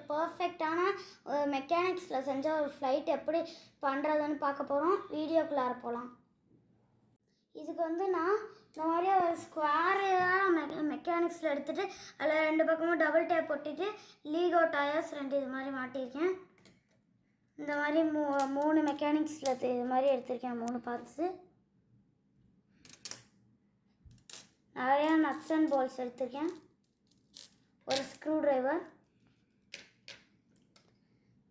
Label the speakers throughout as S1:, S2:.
S1: பர்ஃபெக்டான மெக்கானிக்ஸில் செஞ்ச ஒரு ஃப்ளைட் எப்படி பண்ணுறதுன்னு பார்க்க போகிறோம். வீடியோக்குள்ளார போகலாம். இதுக்கு வந்து நான் இந்த மாதிரி ஒரு ஸ்கொயராக மெக்கானிக்ஸில் எடுத்துகிட்டு அதில் 2 பக்கமும் டபுள் டேப் போட்டுட்டு லீகோ டயர்ஸ் 2 இது மாதிரி மாட்டியிருக்கேன். இந்த மாதிரி 3 மெக்கானிக்ஸில் இது மாதிரி எடுத்திருக்கேன். 3 பார்ட்ஸு. நிறையா நட்ஸ் அண்ட் பால்ஸ் எடுத்திருக்கேன். ஒரு ஸ்க்ரூ ட்ரைவர்,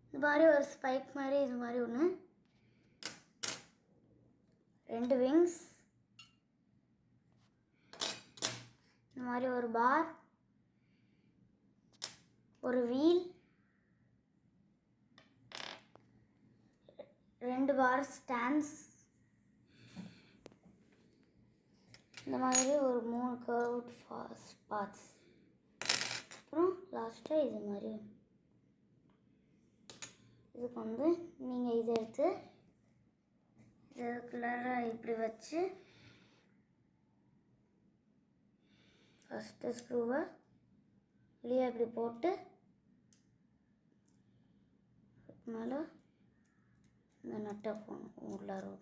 S1: இது மாதிரி ஒரு ஸ்பைக் மாதிரி இது மாதிரி ஒன்று, 2 விங்ஸ், இந்த மாதிரி ஒரு பார், ஒரு வீல், 2 பார் ஸ்டாண்ட்ஸ், இந்த மாதிரி ஒரு 3 கர்வ்ட் பார்ட்ஸ், அப்புறம் லாஸ்ட்டாக இது மாதிரி. இதுக்கு வந்து நீங்கள் இதை எடுத்து இதுக்குள்ளார இப்படி வச்சு ஃபஸ்ட்டு ஸ்க்ரூவை வெளியே இப்படி போட்டு மேலே இந்த நட்டை போகணும் உள்ளார.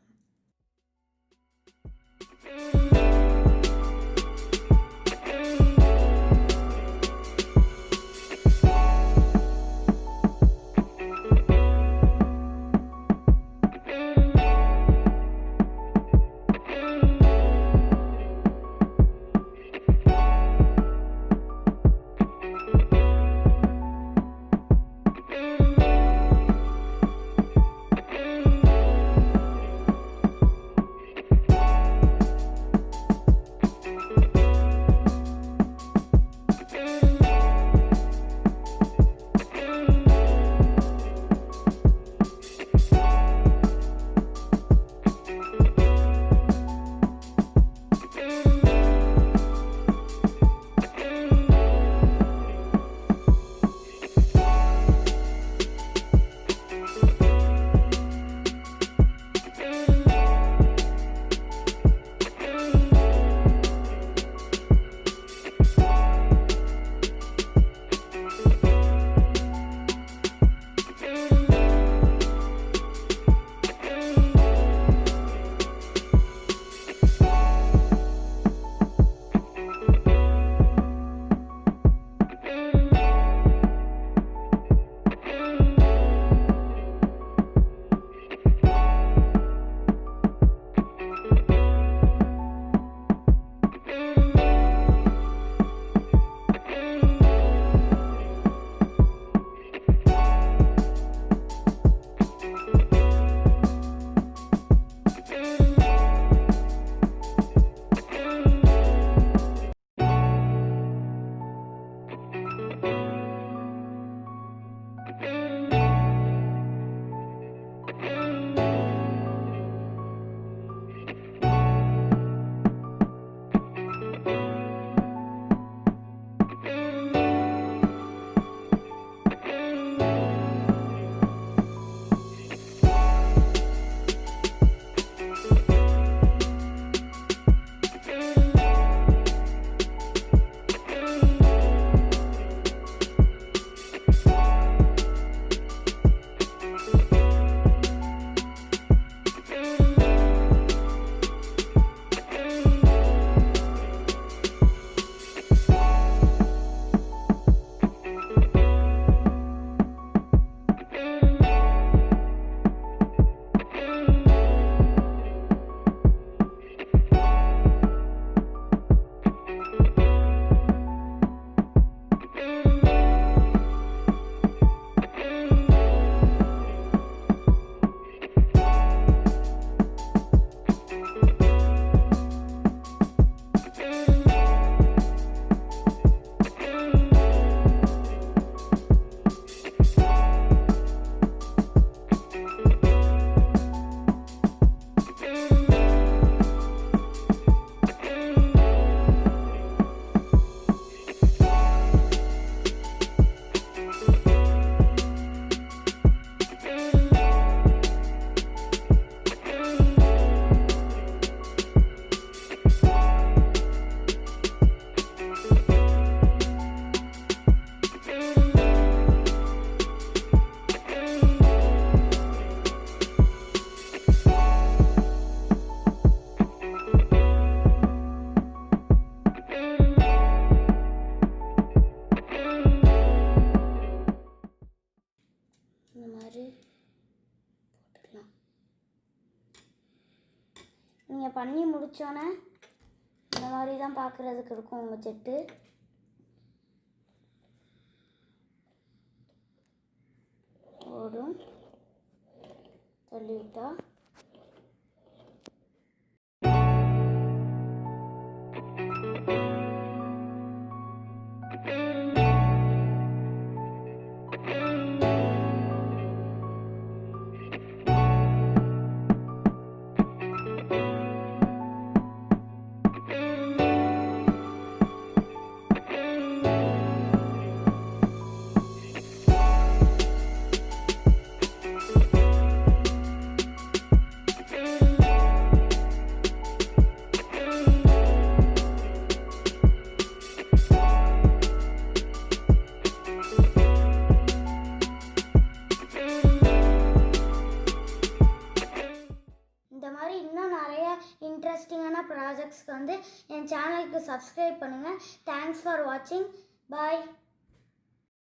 S1: முடித்தோன்னே இந்த மாதிரி தான் பார்க்குறதுக்கு இருக்கும் உங்கள் ஜெட்டு. ஓடும் தள்ளி விட்டா இந்த மாதிரி இன்னும் நிறையா இன்ட்ரெஸ்டிங்கான ப்ராஜெக்ட்ஸ்க்கு வந்து என் சேனலுக்கு சப்ஸ்கிரைப் பண்ணுங்கள். தேங்க்ஸ் ஃபார் வாட்சிங். பாய்.